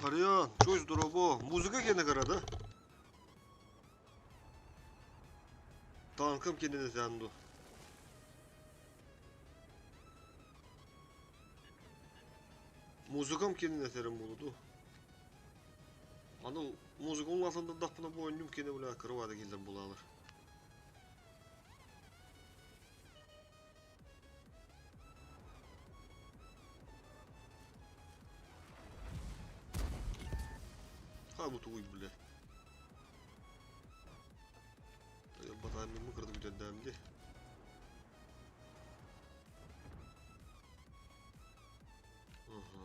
Karıyan, çoğuz drop'u. Muzika kendine karada. Tankım kendine zandu. Muzikam kendine serim buludu. Anı muzikanın altında dapına bu oyunum kendine bula kırvada geldim bulalar. Ha bu tuğuy bile. Batayım mı kırdı bir döndemdi. Aha.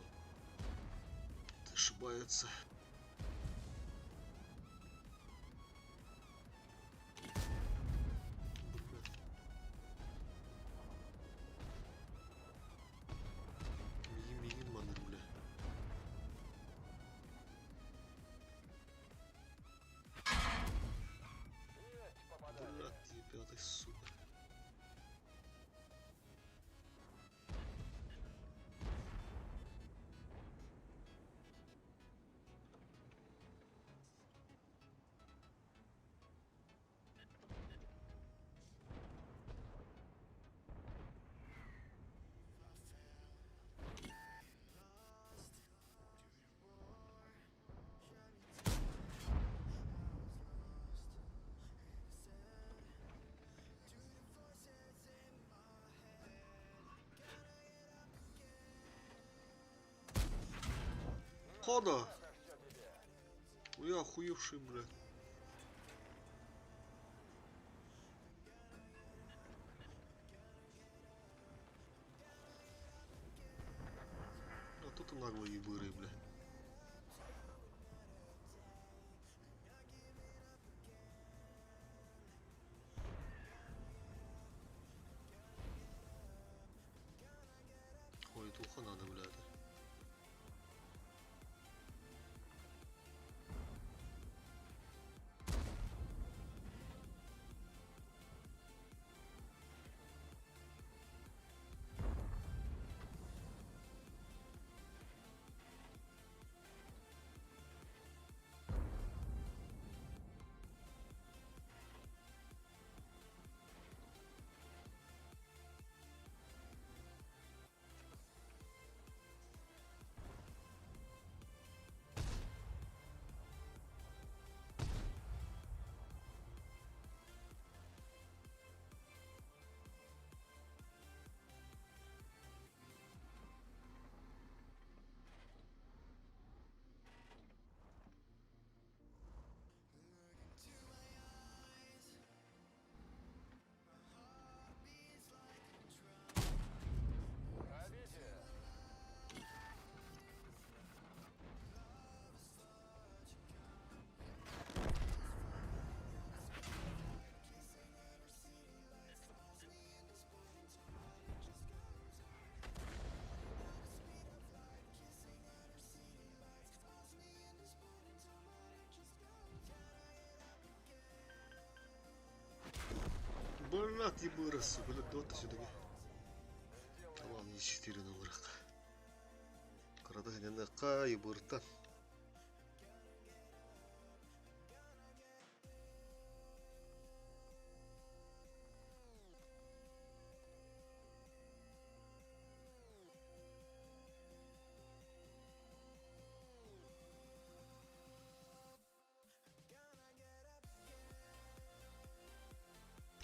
Ошибается. Мигин маныр бля. Блядь, пятый сука. Хода! Ой, охуевший, блядь. А тут и наглые ебыры, блядь. Ой, это ухо надо, блядь. Блядь, ебыры, сука, блядь, вот сюда. Tamam, yetiştirini bırak. Karada henüz kaybırtan.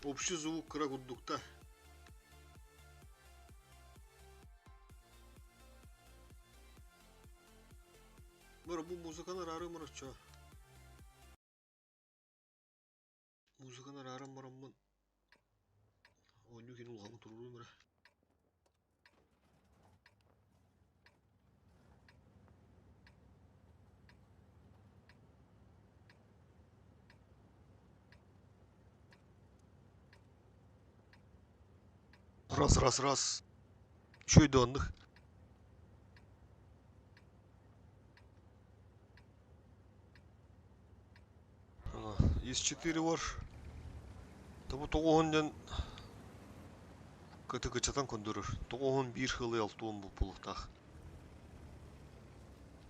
Общий звук крагуддукта. Мара bu muzikаны рары мара ча. Muzikаны рары мараммын. Oyunu kendi ulağımı tururu mara. Раз. Şöyle döndük. Из 4 var. Tabi toğuğundan kötü gıçatan kondurur. Toğuğun bir hılı altı on bu puluktaq.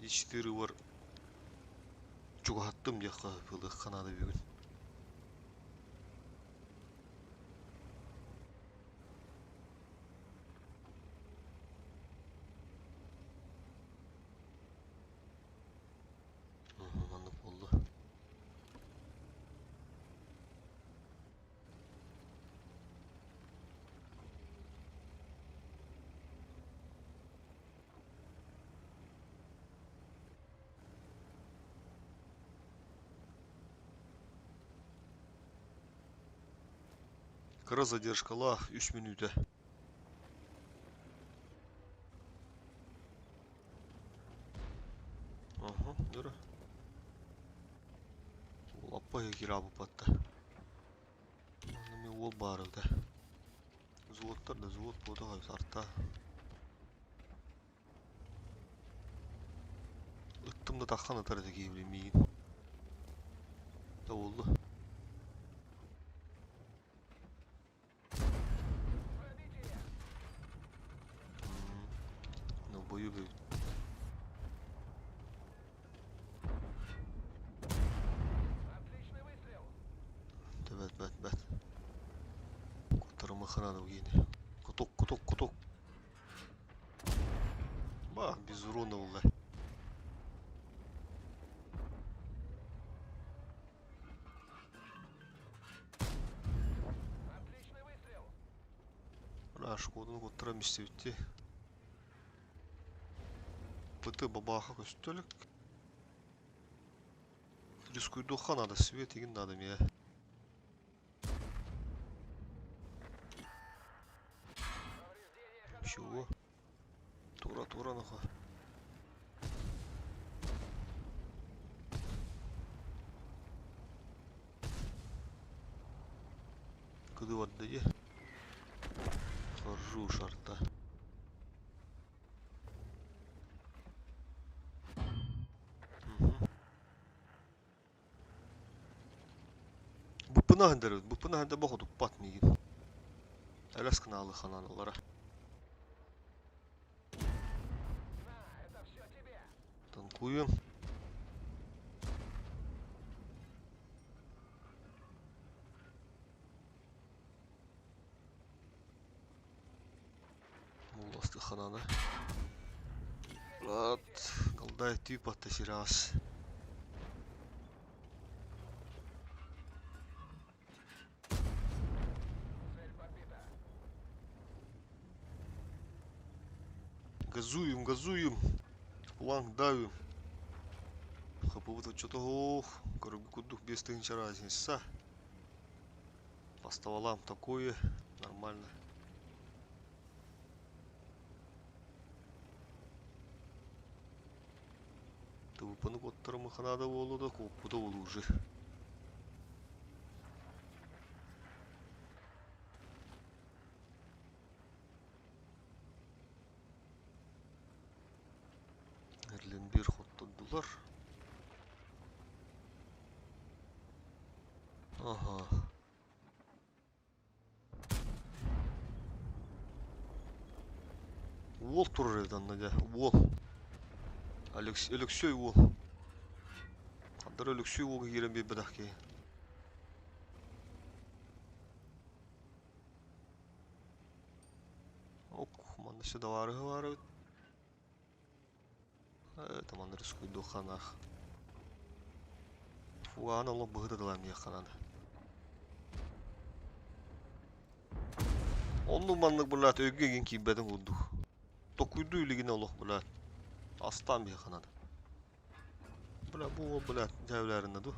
Из 4 var. Çok attım ya kapılı kanadı bir gün. Anlık oldu. Кара задержка лах 3 минута. Ага, дыра. Лаппай кира bu patta. Anlamı ol barıldı. Zuvotlar da zuvot boda hayız artta. Ittım da takkan atar edeki evliliğin. Da oldu. Ne boyu bir. Evet. Kotarımı kanadı yine. Kutuk. Bak biz urona oldu. Раш кодunu kotaram istedi. Пыты бабаха көстөлүк. Рискуйду ханада свет егін надо мне. Чего? Тура нахуй. Куды отдає? Хожу шарта. Bu pınahında bakıyorduk batmayın. Elas kanalı kanallara. Танкуем. Уласты хананы. Рад. Голдай тип атты раз. Газуем. Фланг давим. Хапывыта что-то ох. Корабикудух без тынча разница. По стволам такое. Нормально. Ты выпану которому ханада волу да копу да волу уже. Erlenbir hottaddılar. Aha. Вол турur evden hadi. Вол. Алексей Вол. Kadar Алексей Волга giren bir bedaki. Ok, manda ще var. Tamam rискуйду ханах. Фуан Allah bıhırdı lan ya kanada. 10 numanlık bulat ögegin ki bedin oldu. Dokuydu iligine Allah bulat. Aslan bir kanada. Bu bulat cevlerinde du.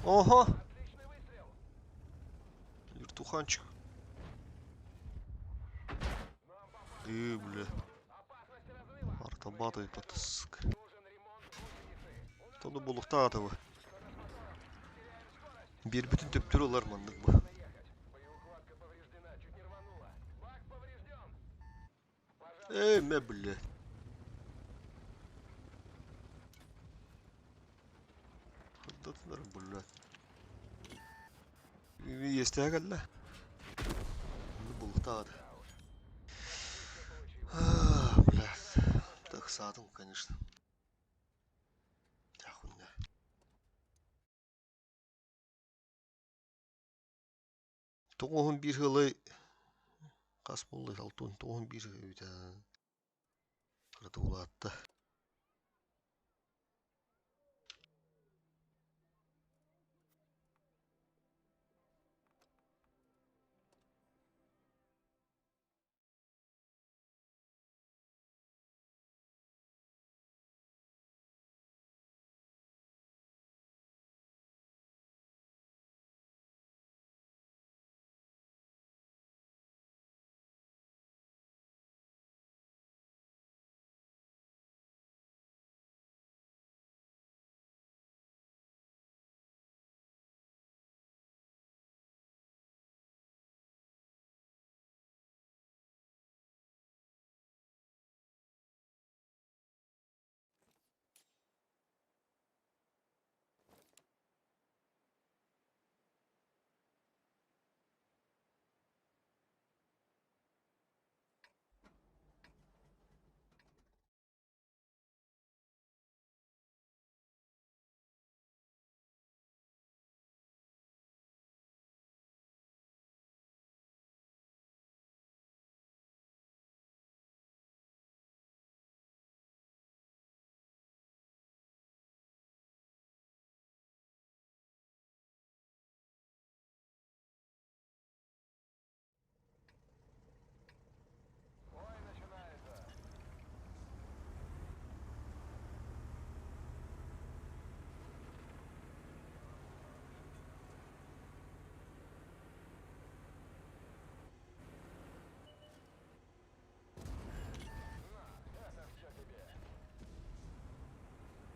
Oha! Yırtuhançık. Бля. Артобатый потаск. Тону булукта атабы. Bir bütün töptürü olar mandık bu. Me bля. Хадатынар бля. Есть ягalla. так. Блядь. Так садом, конечно. Ахуйня. Тоғын bir жылы қас болды алтын тоғын bir үйді қырды болады.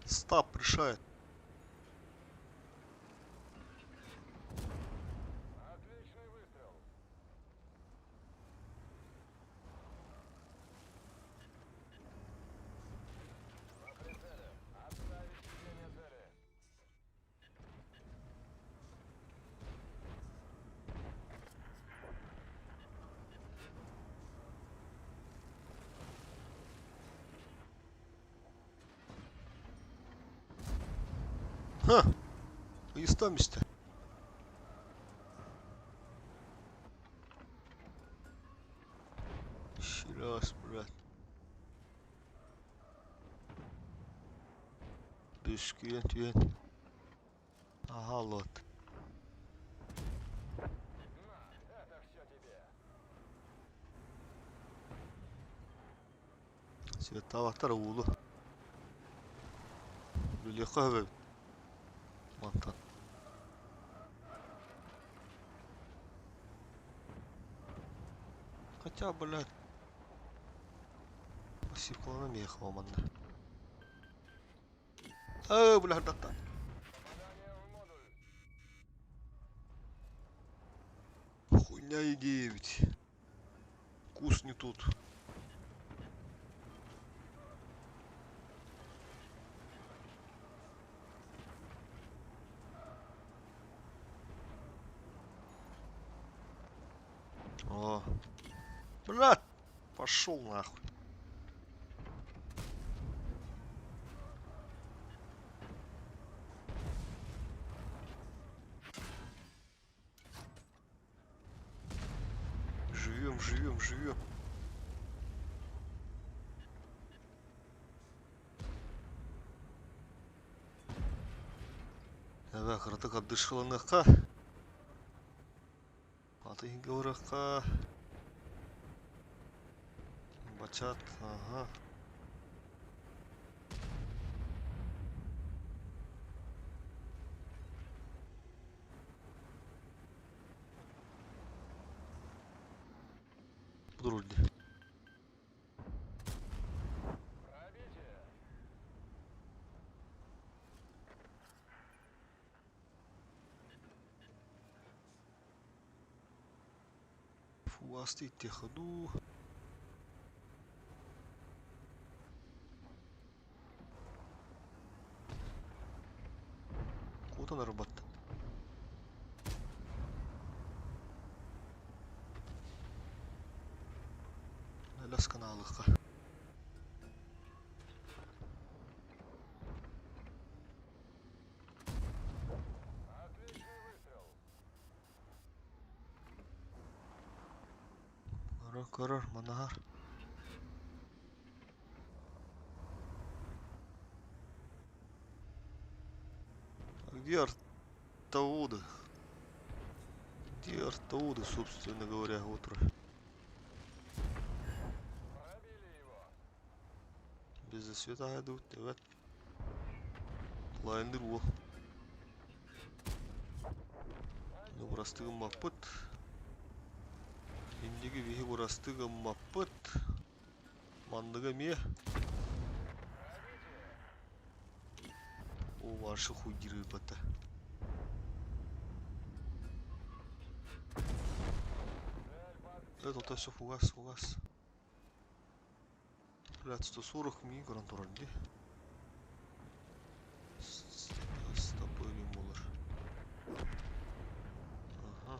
Стаб решает. Отличный выстрел. На прицеле. Отставить ведение цели. Ха! Истомисто. Еще раз, брат. Düşkün tüyen. Aha lot. На, это все тебе. Световатор улу. Легко бы. Монтан. Хотя, блядь. Посеклона меха, манда. Блядь, да. Попадание в модуль. Хуйня и 9. Кус не тут. О. Блядь. Пошел нахуй. Живем, живем, живем. Evet, kırdık dışkılınlıkka. Atayın gavrakka. Бачат, ага. Подруги. Пробитие. Фу, остыть ходу. Куда на работа? Biraz kanalıqqa. Отличный выстрел. Көрөр, манахар. Где артауды? Где артауды, собственно говоря, утро? Пробили его. Без засвета идут, evet. Лайндыр ол. Ну, бурастыгы маппыт. Индиги вихи бурастыгы маппыт. Мандыга ме. О, ваши хуйдиры бата. Это все фугас, фугас. Блядь, 140 ми гарантуранды. Стопойгин болар. Ага.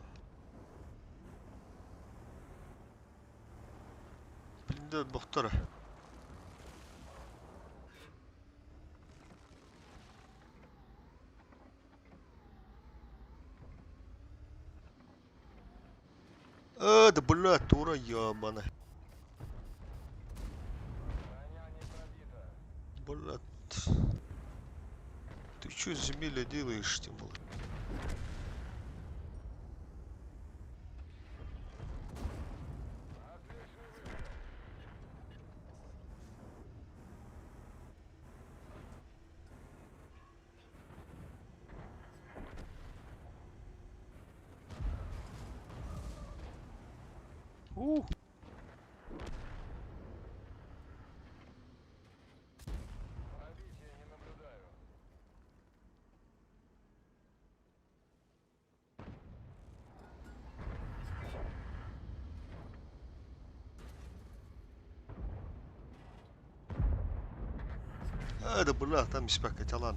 Билде бохтара. Да блядь, тура ябана. Броня не пробита. Блядь. Ты чё с земли делаешь, Тимур? Отличный выстрел. Пробития не наблюдаю. Да блядь, там испекать талан.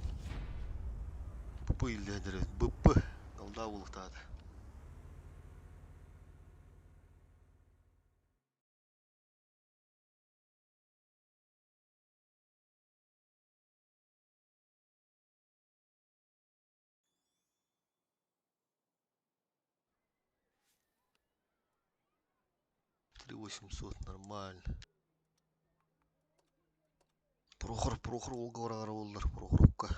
БП или дерет, БП. Голда ултады. Три 800, нормально. Прохор, ол говорағар олдар, Прохоровка.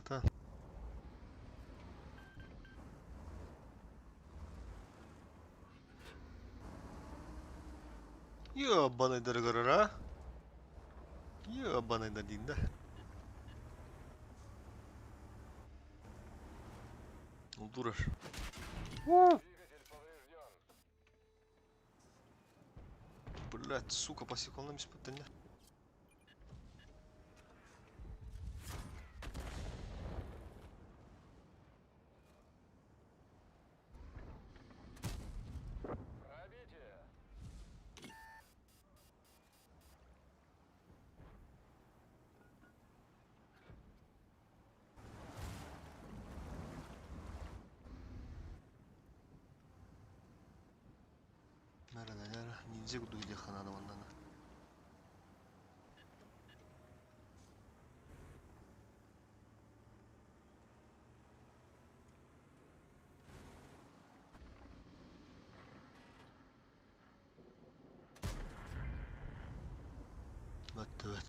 братан. Ёбаный дыргырыр, а? Ёбаный да дейін да. Ну, дураш. Двигатель поврежден. Блядь, сука, посекал на месте потом. Пробитие. Нара, ниндзя гуду где ханада вандана. Вот, вот.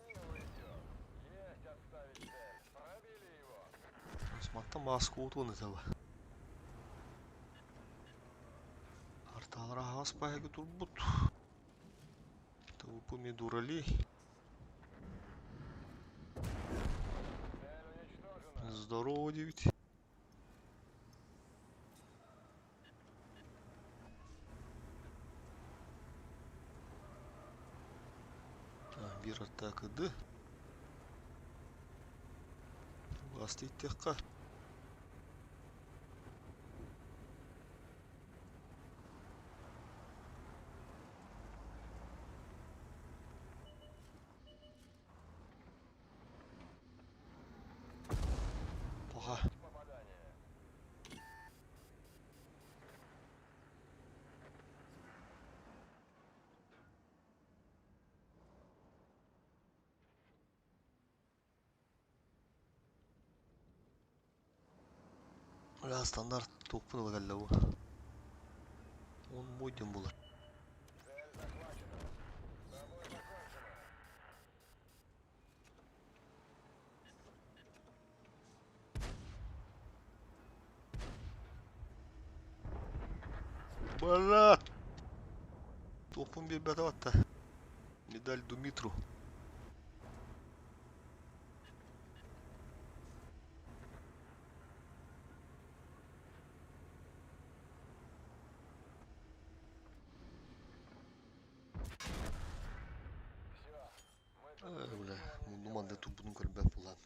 Не уйдет. Есть отставить цель. Пробили его. Смотри, маску вот он этого. Арталара аспайгы турбут. Толпу медуралей. Цель уничтожена. Здорово, девять. Bir атака, да? Властить текка. Плохо. Попадание. Ля стандарт топын галлавы. Он мойден булар. Цель захвачена. С тобой покончено. Брат! Топын bir beta attı. Медаль Думитру. Все. Мы Бля, тут ну ничего не думан да сделаем. тупының көрбәп булан.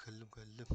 كلم.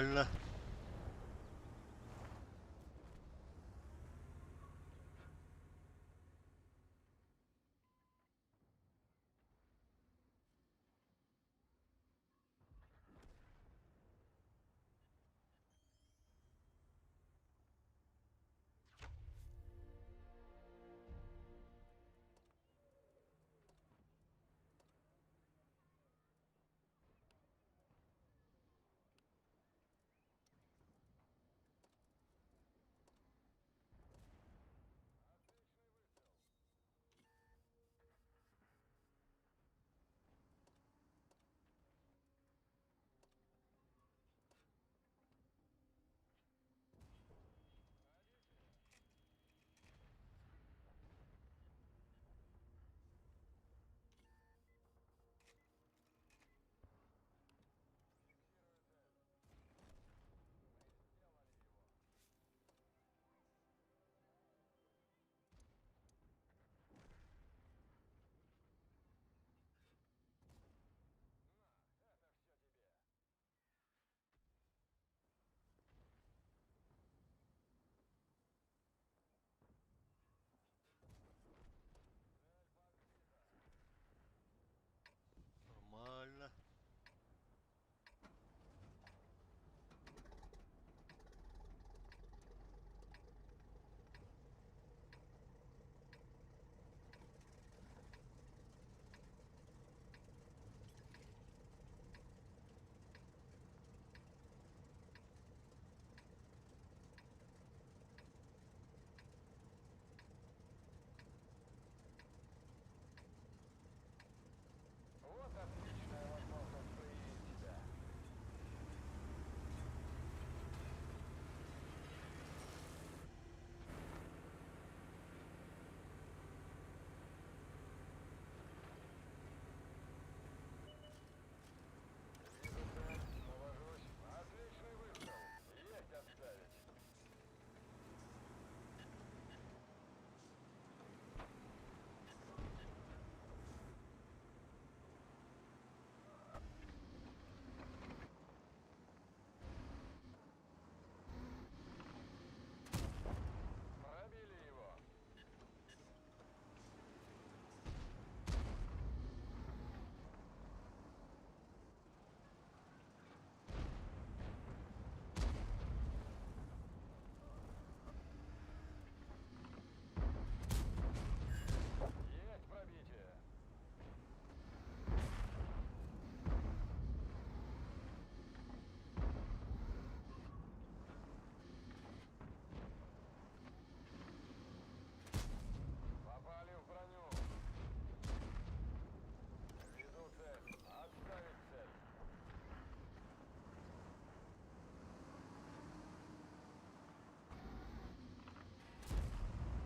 Нормально. Нормально. Вот отличная возможность проявить себя. Вижу цель, навожусь. Отличный выстрел. Есть отставить. Пробили его. Есть пробитие. Попали в броню. Веду цель. Отставить цель.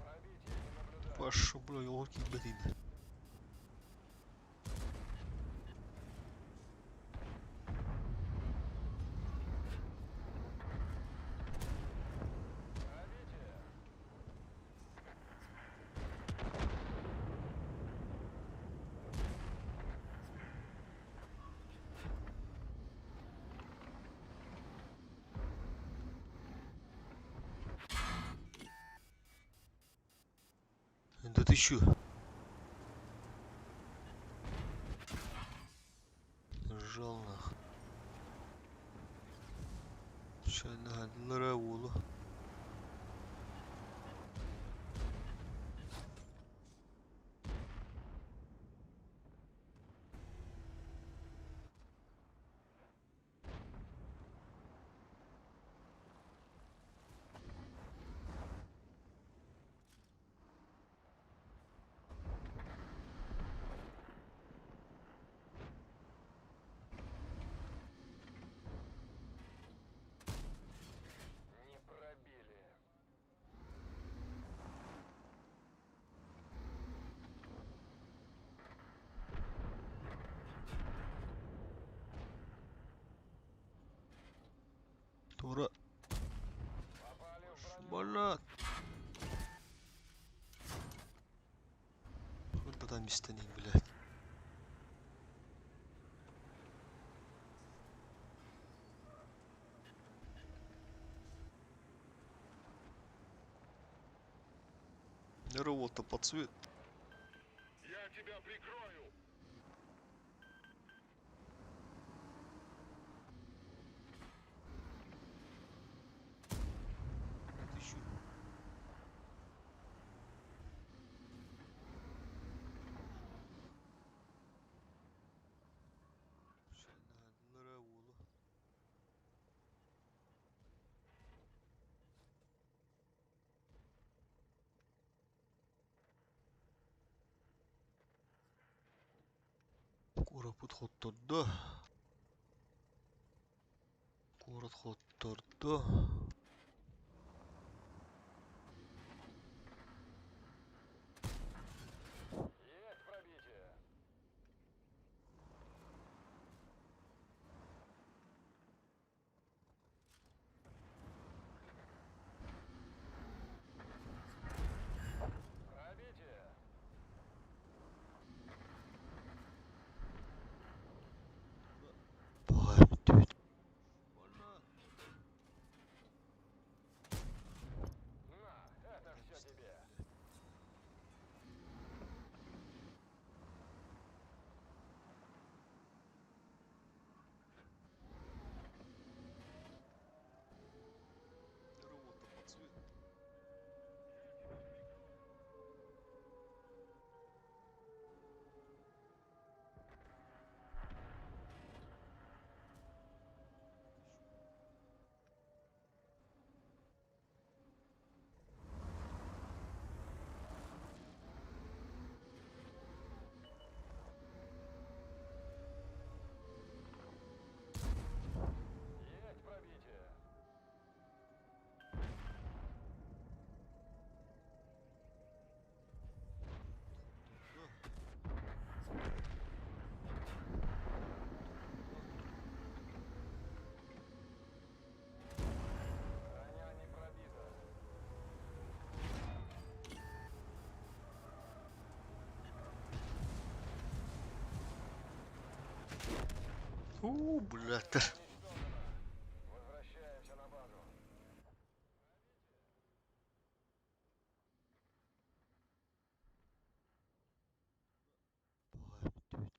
Пробитие не наблюдаю. Вашу, бля, елки, блин. Пробитие. Да ты чё? Жал нах. Шайна ларавула. Не пробили. Тура. Попали в броню. Бля. Куда там местами, блядь. Работа под цвет. Я тебя прикрою. Тысячу. Şenhadılara oğlu. Koraput hottorda. Korat hottorda. Есть пробитие. Пробитие. Bağırdı. Valla. На, это все тебе. Работа под цвет. Есть пробитие. Броня не пробита. Блядь. Уничтожено. Возвращаемся на базу. Bağırdı.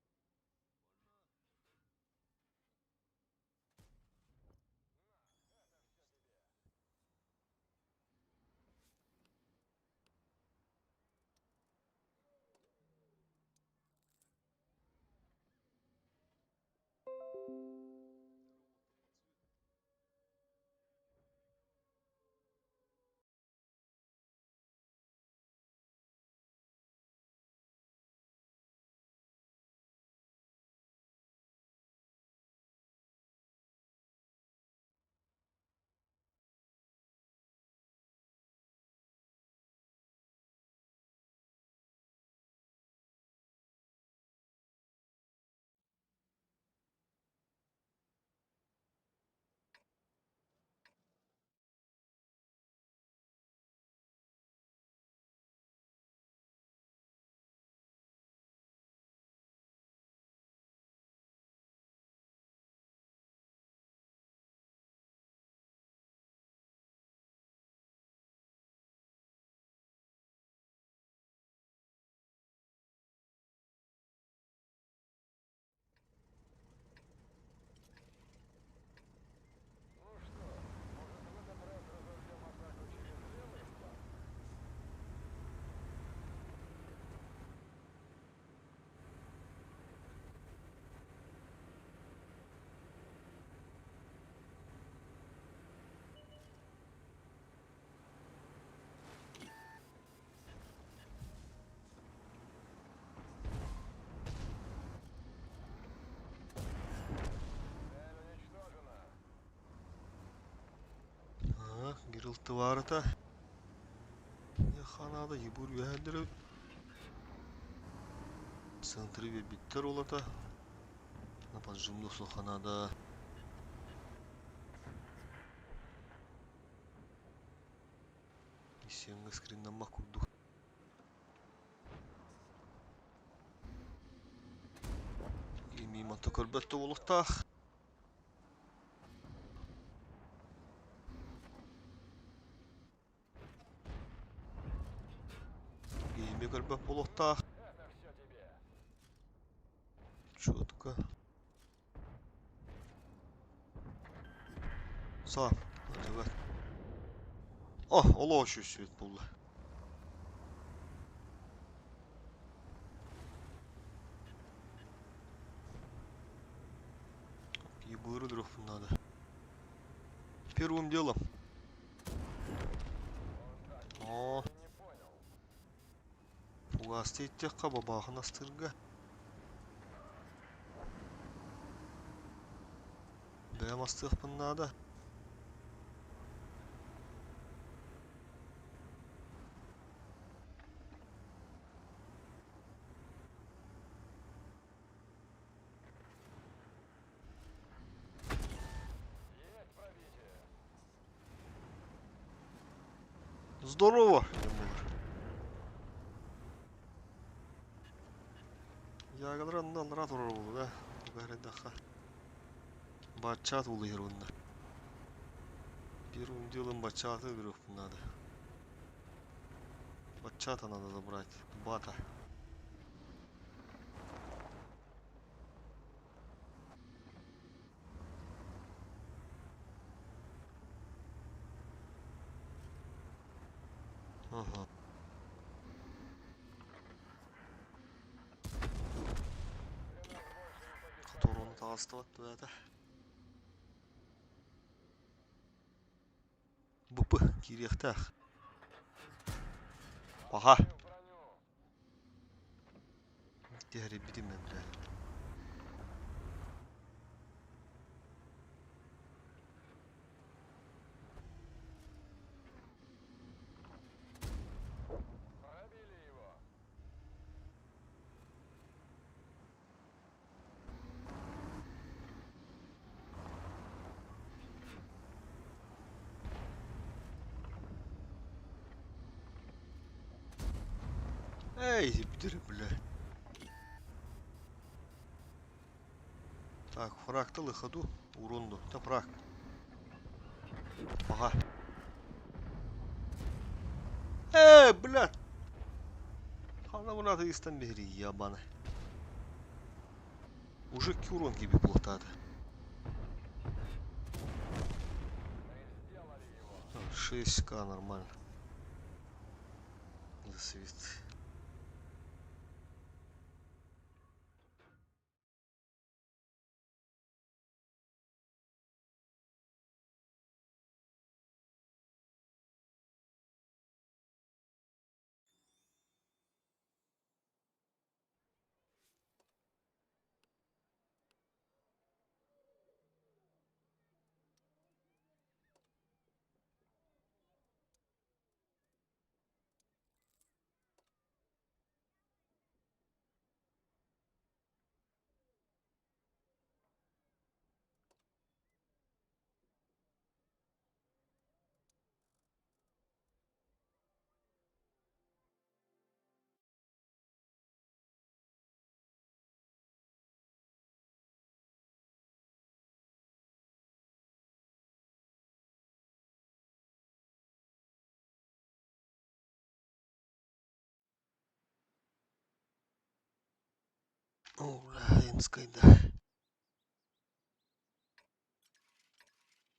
Это все тебе. Ну что, может в этот раз разожмем атаку через левый фланг? Цель уничтожена. Gırıltı var da. Yaxanada yibur beğendir. Sentri ve bitter olata. Нападжимлы соханада. Исеңі скриннан макурду. Ими матокорбетті олықтақ. Четко. Sağ. Hadi bak. Oh, ola şu süt buldu. И быры дров надо. Первым делом. О, Не понял. фугасты иттек каба бахын астырга. Бәм астықпын надо. Есть пробитие. Здорово. Ягодрандан ратор болду да. Гаредаха. Бачат болду ерунда. Первым делом бачаты дров надо. Бачата надо забрать. Бата. Ага. Которого таластыват это. БП кирехтах. Ага. В броню. Тегри битиме, бля. Пробили его. Эй, битире, бля. Так, фракталы ходу. Уронду. Та фрак. Ага. Блядь. Ана мына атеистан бери, ябаны. Уже урон gibi плохтады. Мы сделали его. 6К нормально. Засвет. Ура, инскайда.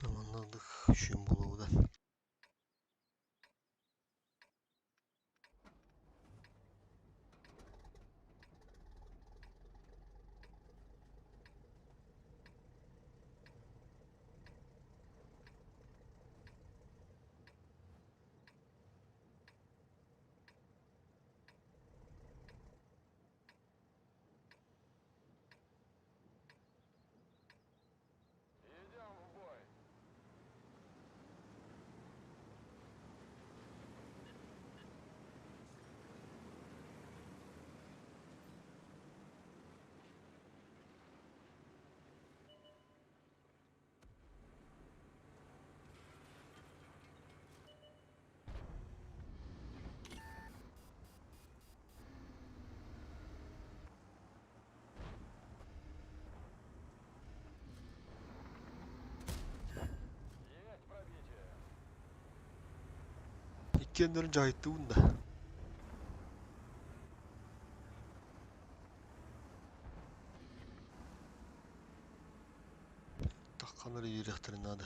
Надо чем было, да? Идем в бой. Есть пробитие. İkkenlerin cahitli bunda. Kanları yürektirin hadi.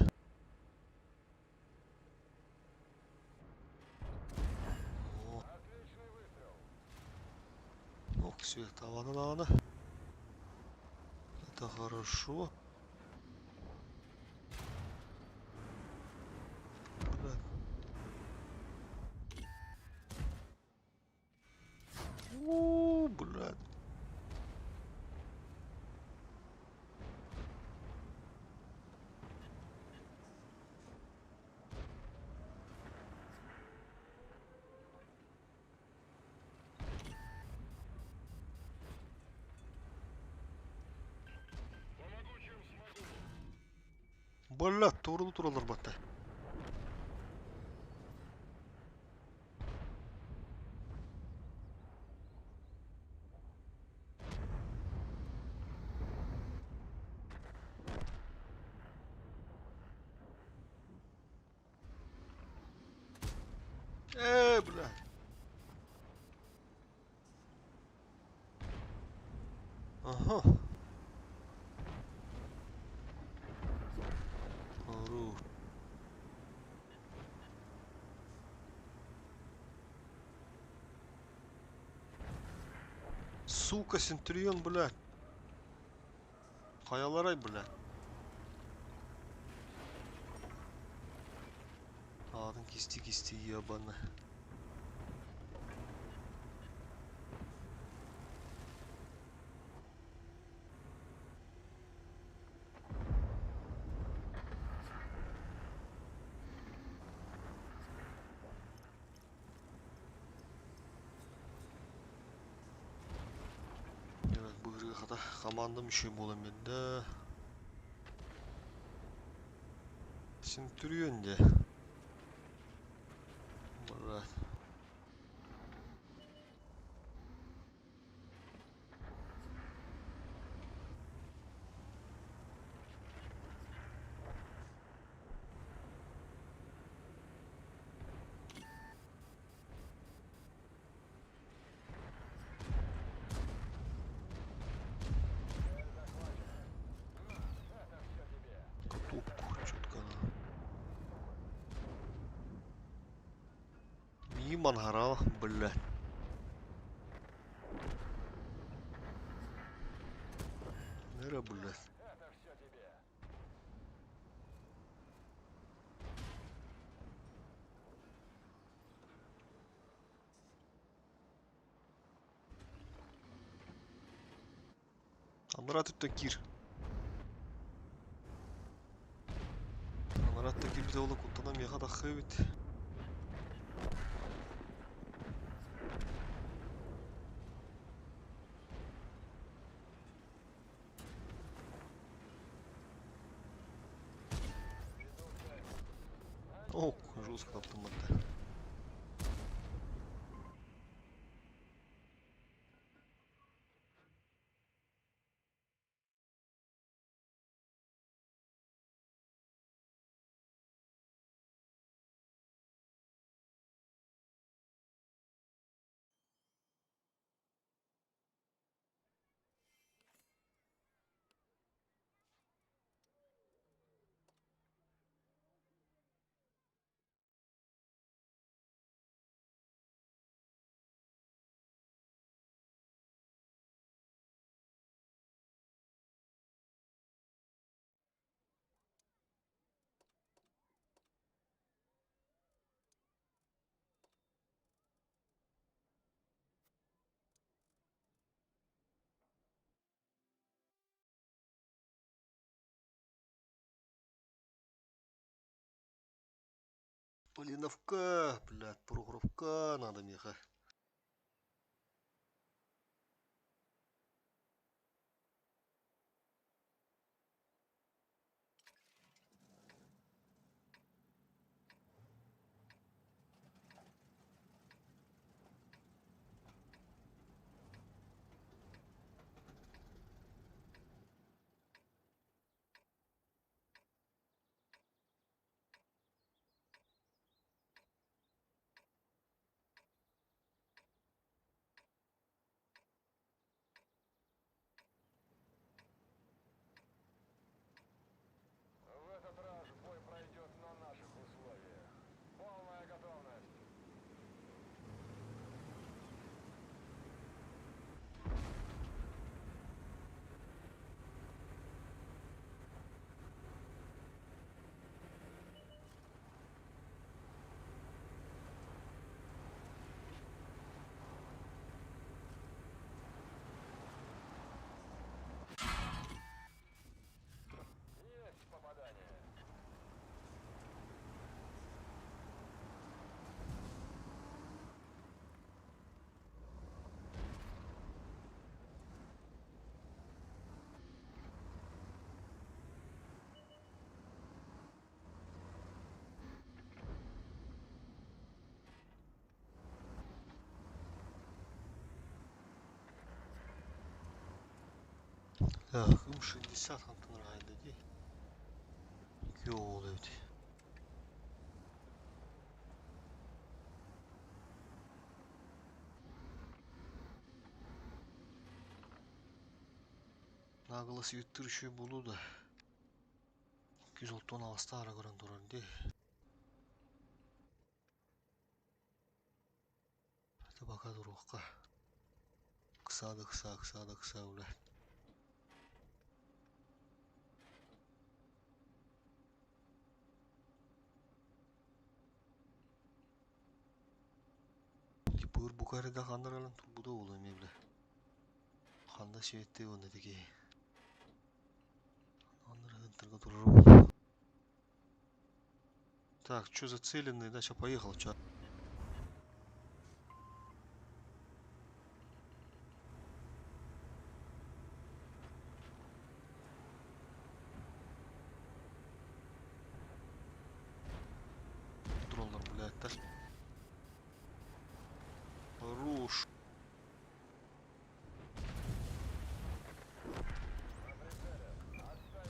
О, Отличный выстрел. ох, все, тавана надо. Это хорошо. Блядь. Блядь. Помогу, чем смогу. Блядь, турулу туралар батта. Блядь. Ага. Ору. Сука, Центурион, блядь. Каяларай, блядь. Ладно, кисти ебаный. Evet, bu yere kadar komanda bir şey bulamıyor da. Centurion de. Блядь. Это все тебе. Тупо, чутка. Мимо нагорал, блядь. Нера, блядь. Это все тебе. Амарат'ta gir. Амарат'ta gir bir de ola kultanam yaka da xıvit. Ок, жестко таптым бата. Полиновка, блядь, Прохоровка надо меха. Takım şimdi Southampton rayındaydı. 2 oğul evdi. Nagılası yuttırışı bulu da 210 ağızda ara gören durardı. Hadi baka durukka. Kısa da kısa ulan. Bugür bu karede kandıralım bu da oğlum evle. Kanda şevette onu dedi. Onları hıntırga durur. Так, что зацеленный, да, сейчас поехал, чё? Дронlar, блядь, да? Хорош.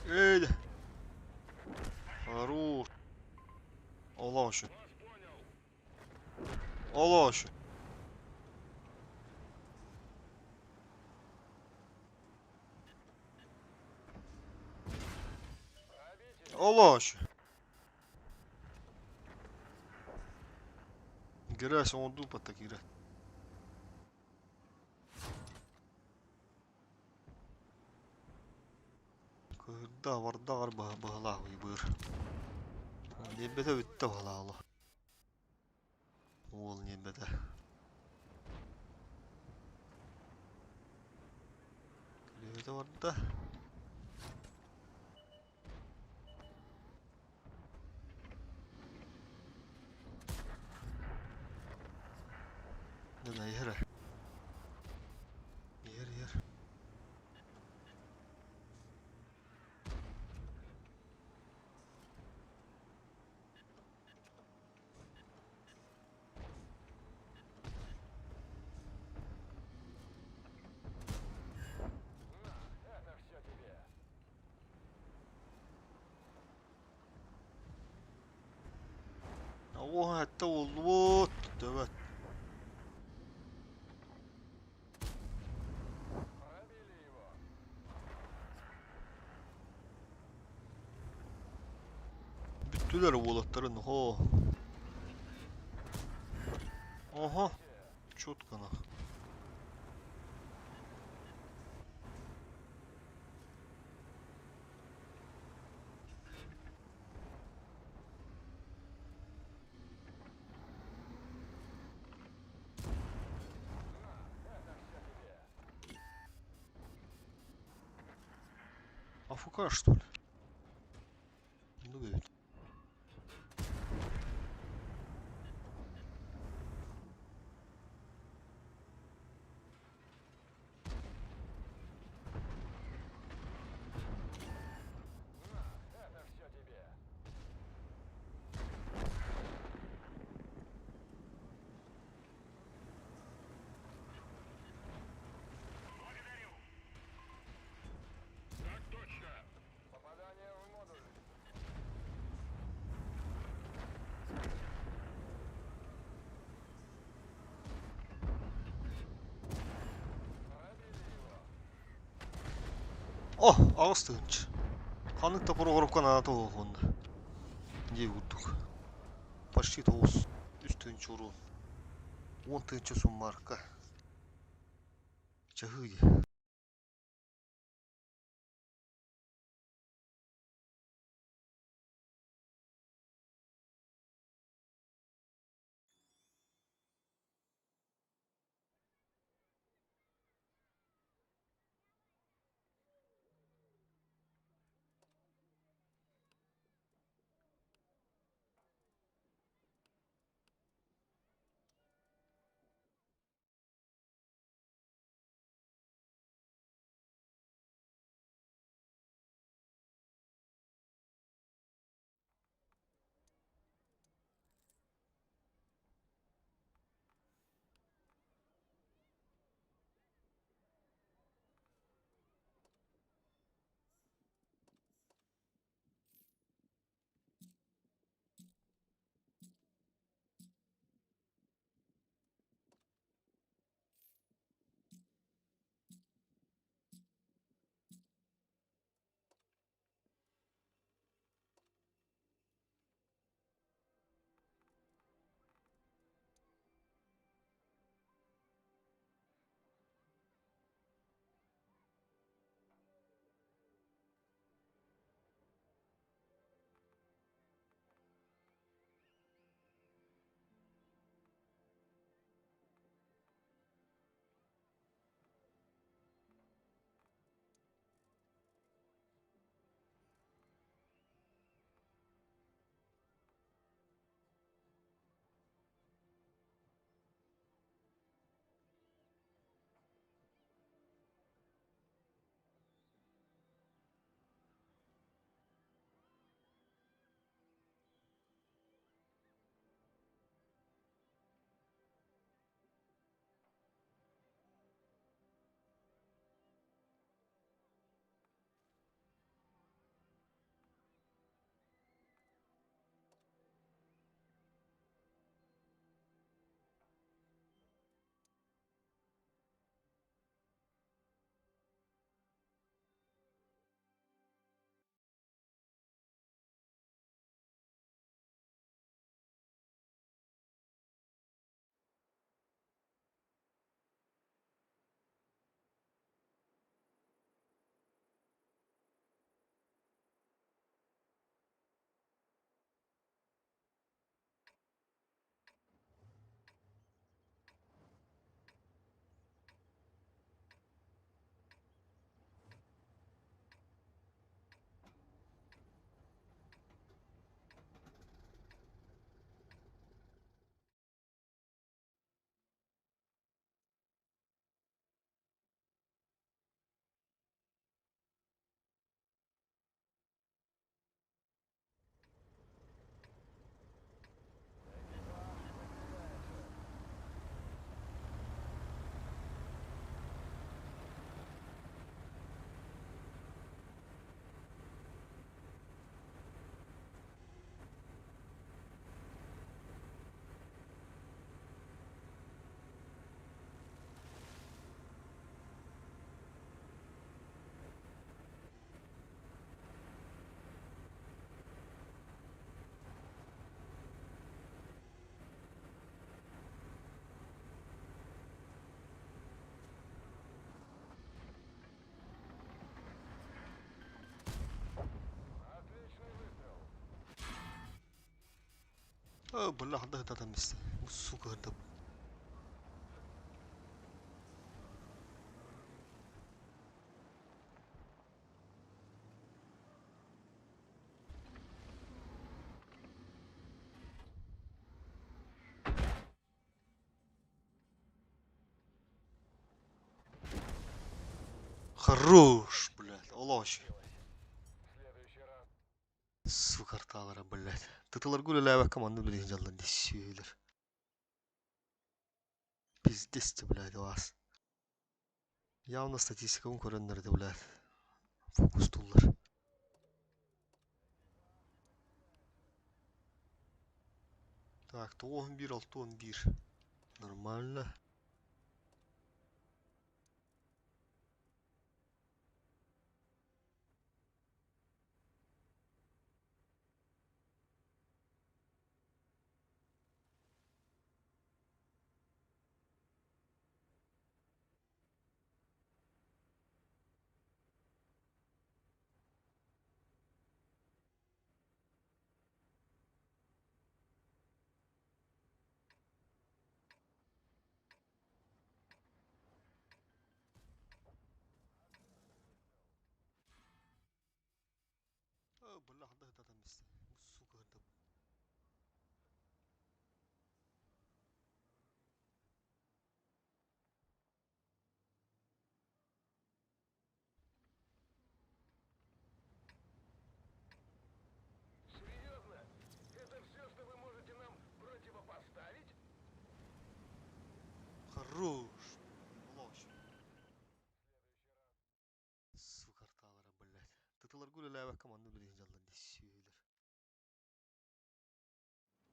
Эй, да. Хорош. Allah şu. Allah şu. Allah şu. Грязь, он дупа так играть. Kırda var dağır bağla buyur. Nebede bitti valla Allah. Oğul nebede. Nebede var da. Ne da yere. Yer. Это все тебе. Allah hatta oldu. Evet. Пробили его. Büttüler oğlatların. Ho. Aha. Çotkana. Это все тебе. Афука что ли? Ну говорит. Это все тебе. Попадание в модуль. Пробили его. Oh, ağız tığınç. Kanlık da kuru kanata onda. Diye vurduk. Почти тоғыз. Үш тığınç урон. 10 тığınçı son marka. Чахыги. بالله حد هدا تمس السوق هدا خروش блядь олош В следующий раз. su kartalara блядь тытылар гүлеләбә команда билген жаллар дисүйләр пиздец блядь вас явно статистика көрәннәр дә блядь фокус туллар так 11 6-11 нормально. بالله حد هدا تمس السوق هدا Серьезно? Это все, что вы можете нам противопоставить? خروش олош su kartalara блядь тытылар гүлеләбә команда билген жаллар дисүйләр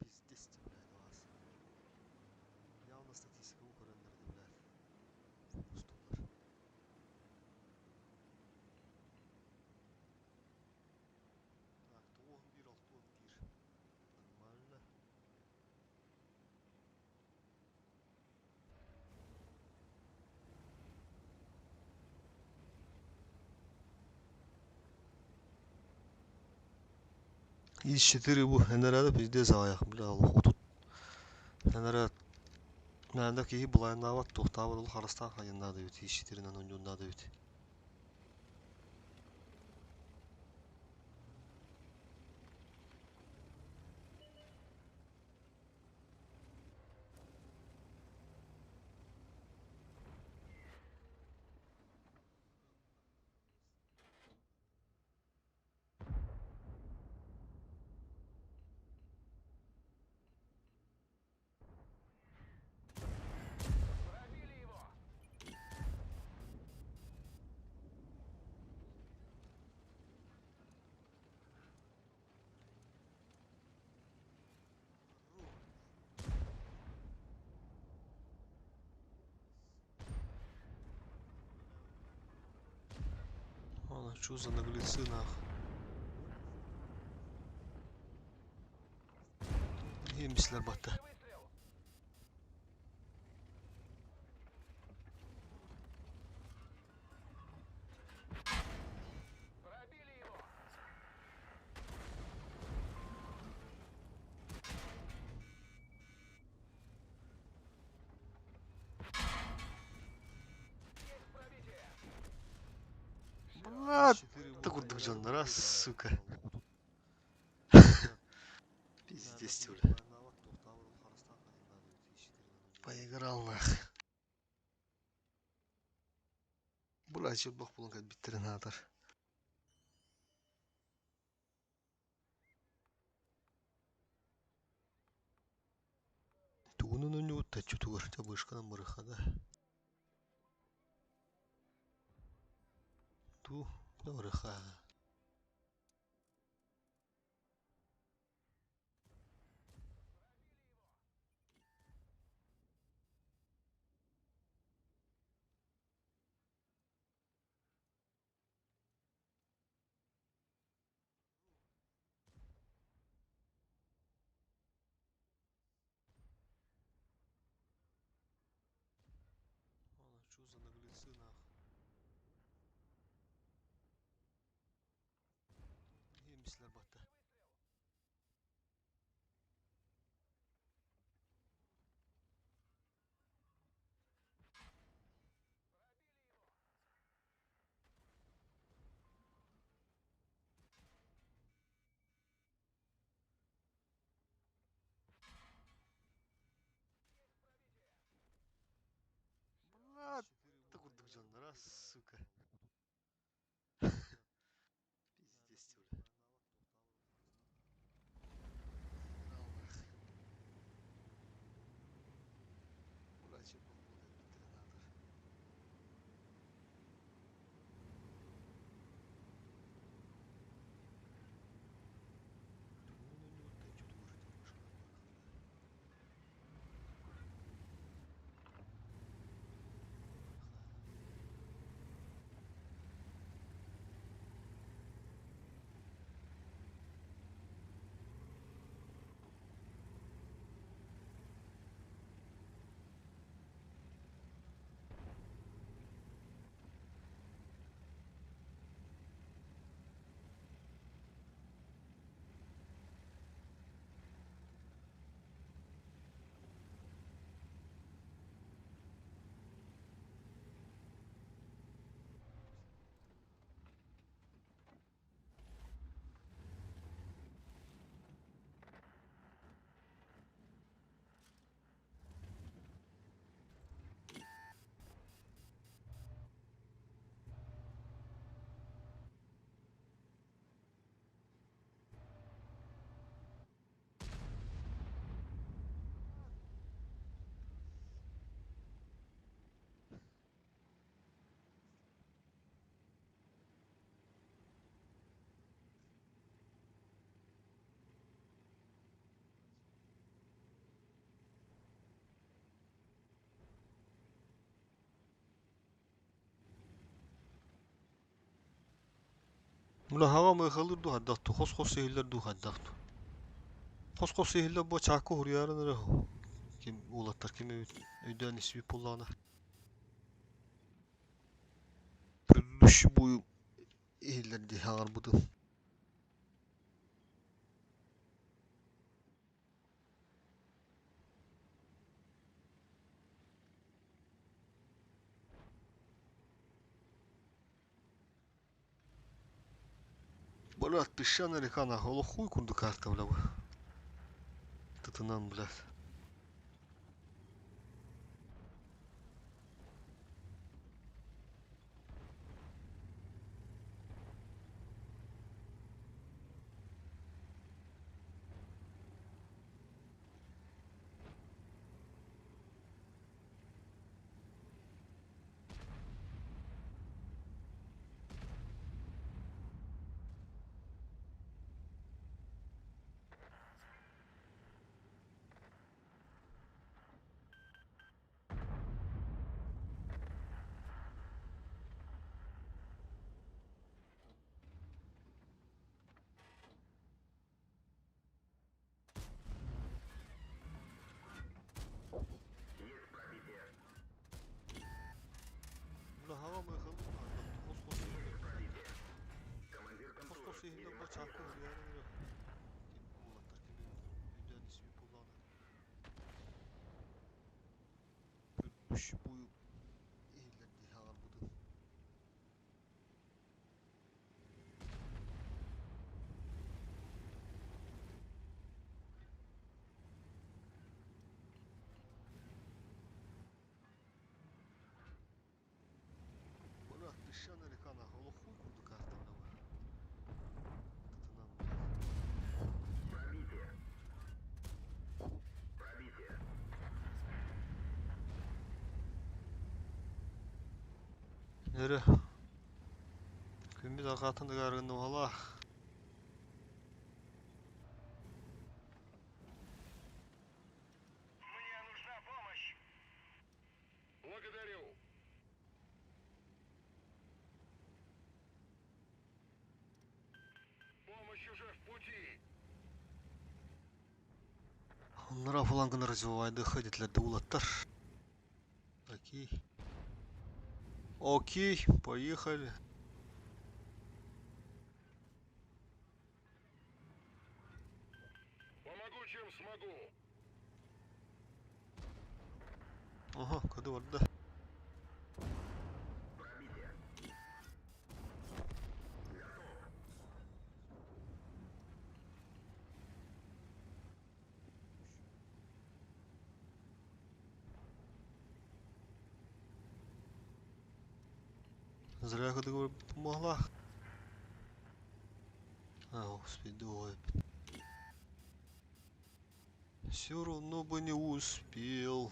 пиздец блядь вас явно статистика көрәннәр дә блядь фокус туллар так 11 6-11 нормально. Из 4 bu henere bizde zayak bile Allah otut. Henere nende ki bulayında var tohta var ol harasta hayında da yuti iz 4'den oyunda da yuti. Пробили его! Она что за наглецы нах. Yemişler battı. Выстрел! Пробили его! Есть пробитие! Блядь, да курдук жанlara сука. Пиздец бля. Поиграл нах. Блядь, что бог был как битернатор. Тугунун önü uttatçı tuğur. Çabışkanın bırıkha da. Tu, da bırıkha. Она что за наглецы нах. Yemişler battı. Mula hava mı kalır du haddaktı. Kos sehiller du haddaktı. Kos sehiller bu çakı huryarın rehu. Kim ulattar kimi öden ismi pullana. Pürlüş bu ehiller di hangar budu. Balat pişan erikana holo huy kundu karta bula bu. Tıtınan bula. Mula hava mı kalır du haddaktı. Kos sehiller bu çakı huryarın rehu. Kim ulattar kimi öden ismi pullana. Pürlüş bu ehiller di hangar budu. Balat pişan erikana holo huy kundu karta bula bu. Tıtınan bula. Nere? Күмбез акатын гаргынды вала. Мне нужна помощь. Благодарю. Помощь уже в пути. Onlara falan gına развивайды ходитлерді улаттар. Окей. Окей, поехали. Помогу, чем смогу. Aha, kadı var da. Зря когда говорю, помогла. А, господи, ой. Все равно бы не успел.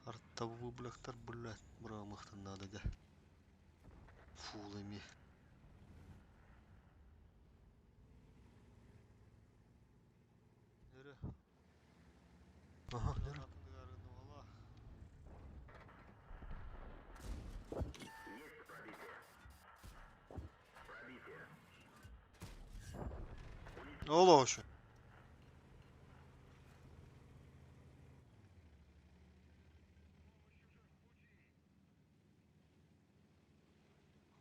Артовы бляхтар, блядь, брамах-то надо, да. Фулами. Нере? Ага, нере? Ola hoşu.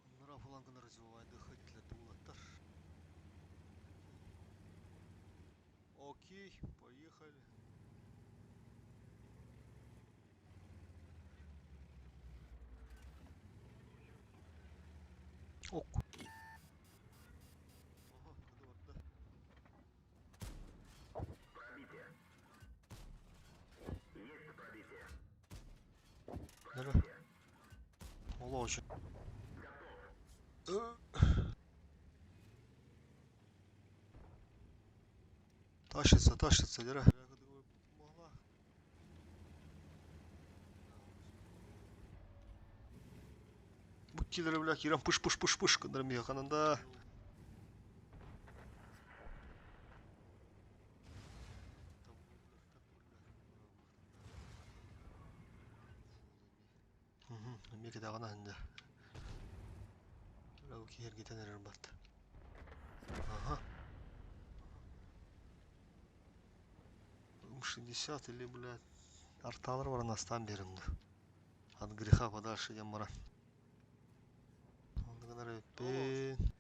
Onlara falan gına развивайды ходитлерді улаттар. Окей, поехали. Ок. Ага, kadı var da. Nere? Ola hoşu. Taşытса, нere? Bu killere bile kiran pış kındırım yakanında. Hı hı. Meki de gana hinde. Lagu kiher giten erer bat. Aha. 60 или, блядь. Арталар бар настан беринди. От греха подальше дем бара. Онда гана репен.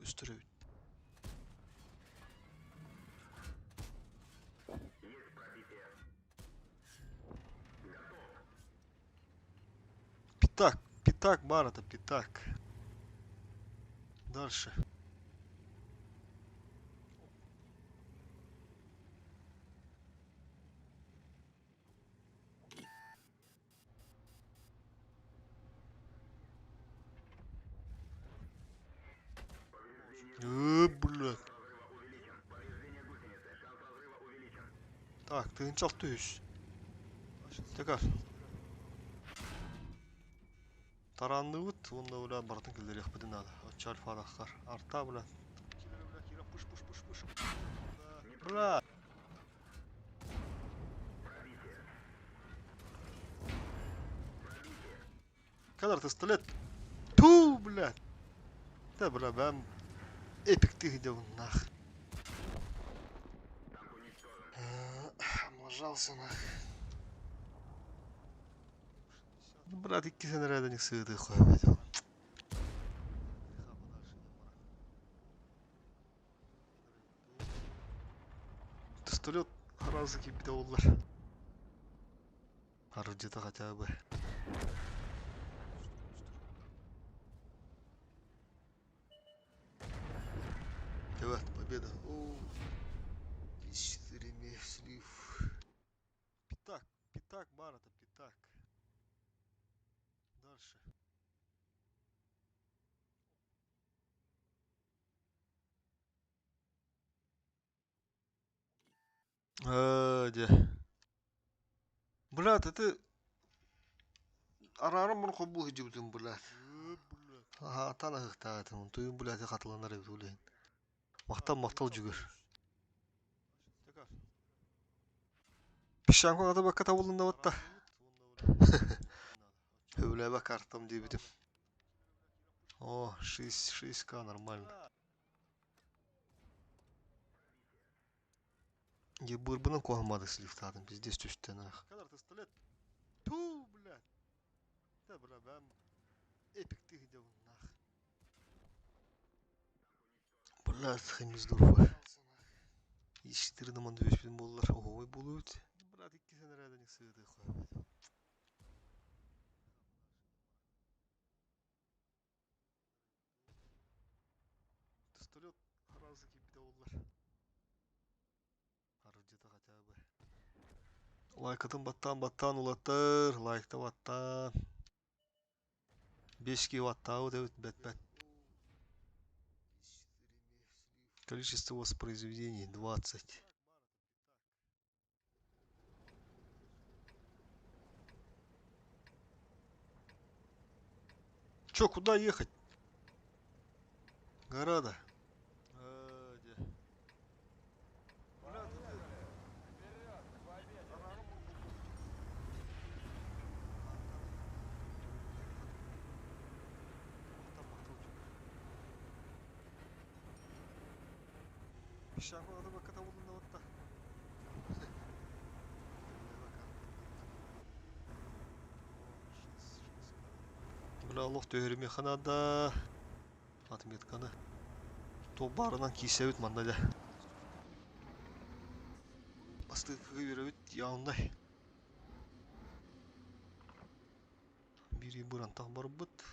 Küstür evet. Питак, бар это питак. Дальше. Блядь. Так, тыгынчалык түйүш. Tekrar. Таранды бут, онда бля бартын келдер яқпыдын ады. Очар фадаққар. Арта бля. Пуш. Бля. Kadar тыстылет. Ту, блядь. Да, бля, ben эпикті гидеу нах. Облажался нах. Брат, iki sene рядом сыды қойып еді. Пистолет разы кипті олар. Арыджеті хотя бы. Evet, победа. О, 4 слив. Питак, бар, это питак. Дальше. Де. Блядь, это... Арарым мұны қобыл хиджибдім, блядь. Ага, тана хықтағатым. Түйін, блядь, қатыланар ебді олайын. Мақтал жүгір. Пишанкон ата баққа табылында батта. Өвлі бақ арттым дебітім. О, 6к, нормально. Я бұрбының қоғамады слифтадым, біздес түштен ақ. Ту, блядь. Да, бля, ben эпикті гидеу нах. Блядь, хемиздорфа. Ештерді маңды өшпеден болылар. Ой, болу өт. Брат, 2 sene рядом сыды қойып еді. Пистолет разы кипті олар. Арыджеті хотя бы. Лайкатын баттан улаттыр. Лайкты баттан. 5 ваттау да өт бәт. Количество воспроизведений 20. Чё, куда ехать? Города. Пишанкон ата баққа табылында батта. Бля, лох төгіріме қанада. Отметканы. То барынан кейсе өт манда да. Бастықығы бері өт яуындай. Бири бұрантақ бар бұд.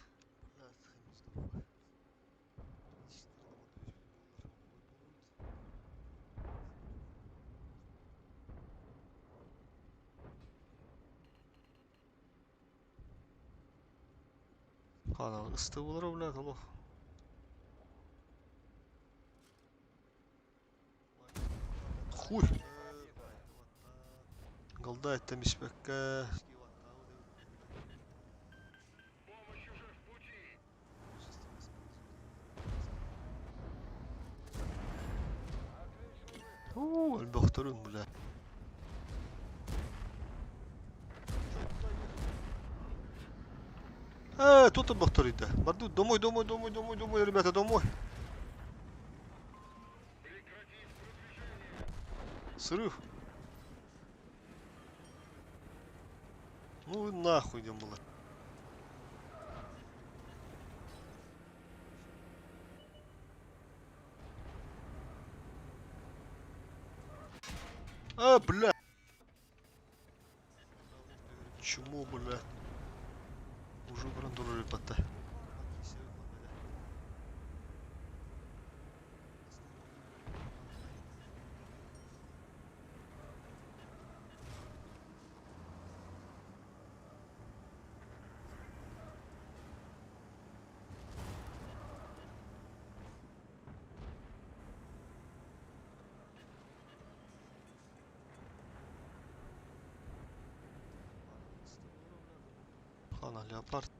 Қана ысты болар, блядь, алох. Хуй! Голда ettemiz bekle. Альбахтарын, бля. Тут Альбахтарида. Барду, домой, домой, домой, домой, домой, ребята, домой. Срыв. Ну и нахуй идем было. Бля. Чему, бля? Уже брандуры пота. Хана, леопард.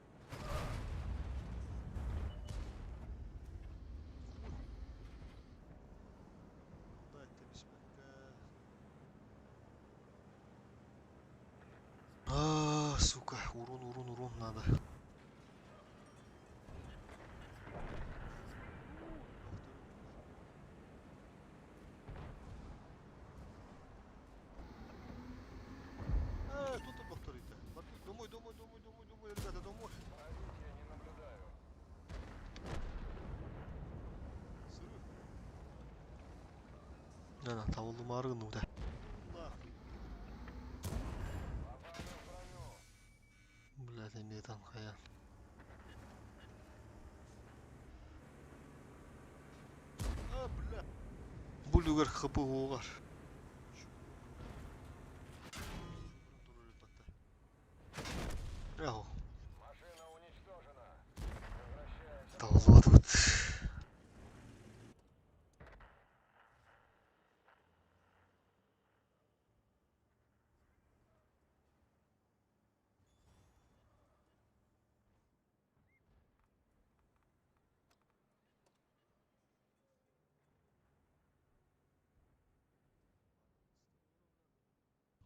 Сука, урон, урон, урон надо. Тут Альбахтарида. Домой, домой, домой, домой, домой, ребята, домой. Пробития не наблюдаю. Срыв. Ана, табылдым арыгын да. Попали в броню. Блядь, эмнеден кая. Бля. Бульдугар ХПОгар. Яу, Машина уничтожена. Возвращайся. табылып атып.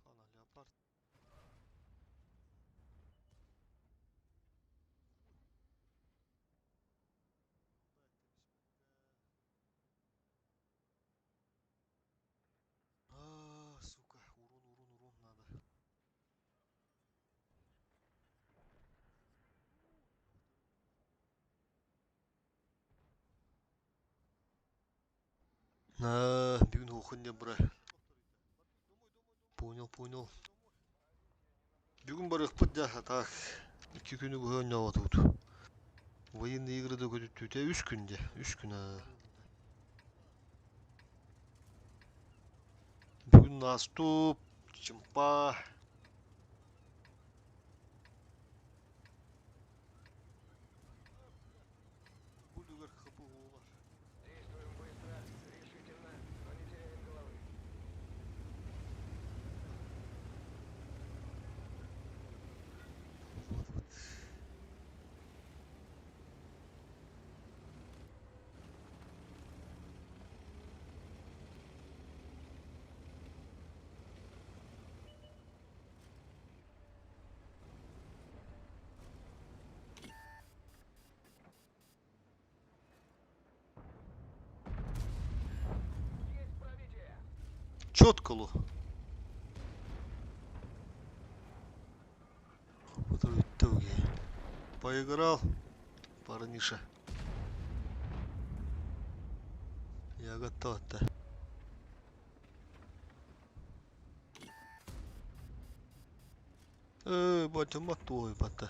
Хана, леопард. Сука, урон, урон, урон надо. Бүгін оқын деп бұра. Понял, понял. Бүгін бар ықпыт да, так. 2 күні бұл ойнау атып. Военный игры да көтүттү. 3 күнде, 3 күн. Бүгін наступ, чымпа. Бульдугар ХПОгар. Действуем быстро, решительно, но не теряем головы. Есть пробитие. Чоткалу. Потом поиграл, парниша. Я готов-то. Батя матой, бата.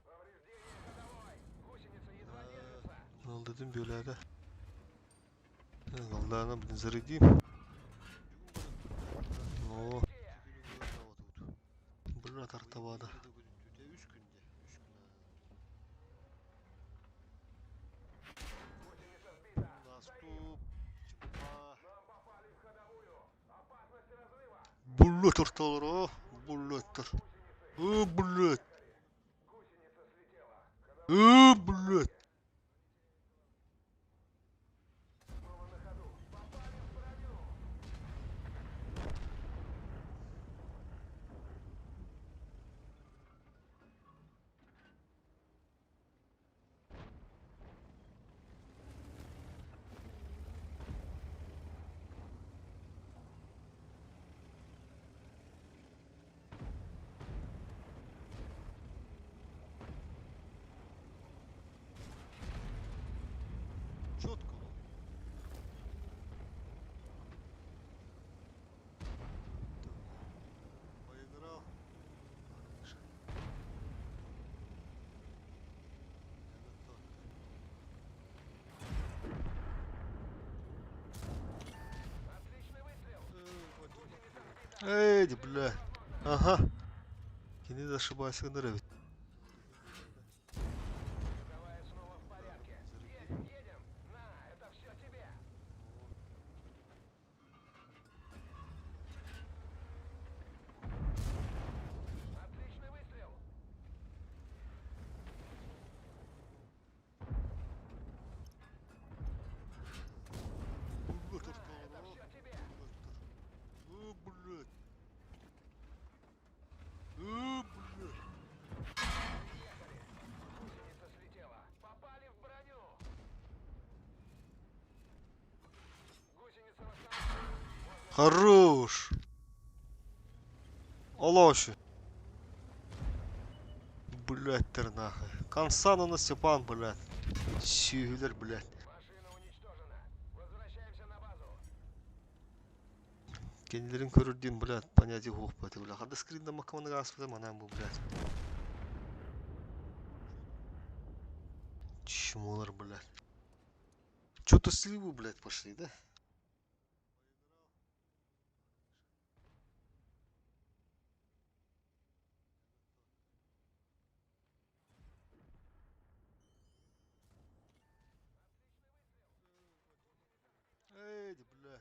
Повреждение ходовой. Гусеница едва держится. Алдым бөләді. Алдана блин зарядим. О, бля тартабады. Гусеница сбита. Наступ. Нам попали в ходовую. Опасность разрыва. Бля тарталар, о. Бля тар. Блядь. Гусеница слетела. Блядь. Снова на ходу. Попали в броню. Эй, бля. Ага. Кенеди ошибайся, ведь. Давай снова в порядке. Едем. На, это все тебе. Отличный выстрел. Вот На, это это поворот. все тебе. О, блядь. О, блядь. Приехали. Гусеница слетела. Попали в броню. Гусеница восстановлена. Хорош. Олоши. Блядь, нахуй. Консану на Степан, блядь. Сюгелер, блядь. Машина уничтожена. Возвращаемся на базу. Кенилерин көрүрдүн, блядь, понятие хук баты, блядь. Хада скринда макаманы гаспыда, манам бу, блядь. Чмолар, блядь. Чё-то сливы, блядь, пошли, да? Эй, блядь.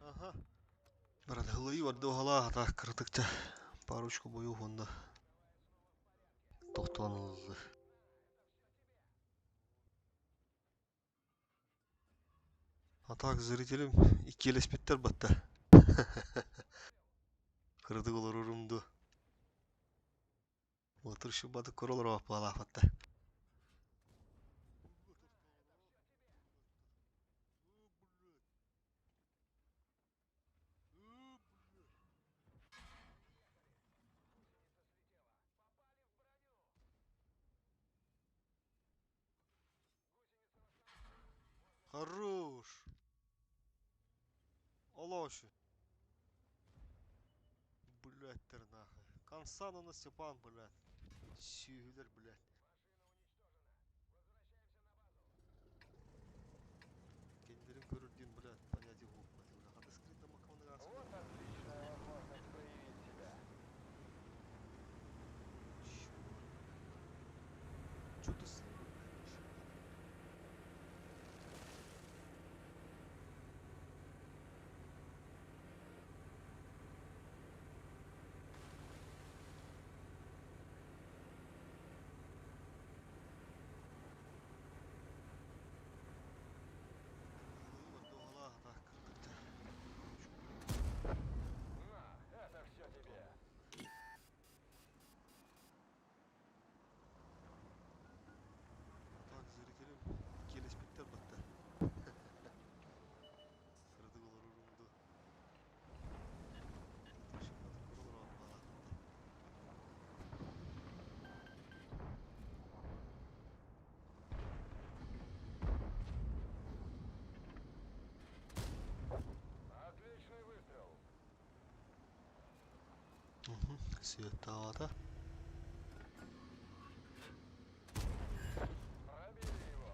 Ага. Брат, глыйы бар доғала ата кырдыкта. Парочку бою онда. Тоқтуанылды. Атак зрителим икелеспеттер батта. Кырдык олар урумду. Отыршы баты королор апала батта. Хорош. Олоши. Блядь, нахуй. Консану на Степан, блядь. Сюгелер, блядь. Кенилерин көрүрдүн, блядь, понятие хук баты, блядь. Хада скринда макаманы гаспыда. Вот отличная возможность проявить себя. Чё-то сливы, блядь. На, это все тебе. Так, зрителим келеспеттер батта. Кырдык олар урумду. Отыршы баты королор апала батта. Отличный выстрел. Световата. Пробили его.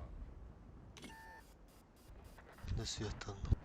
На светанну.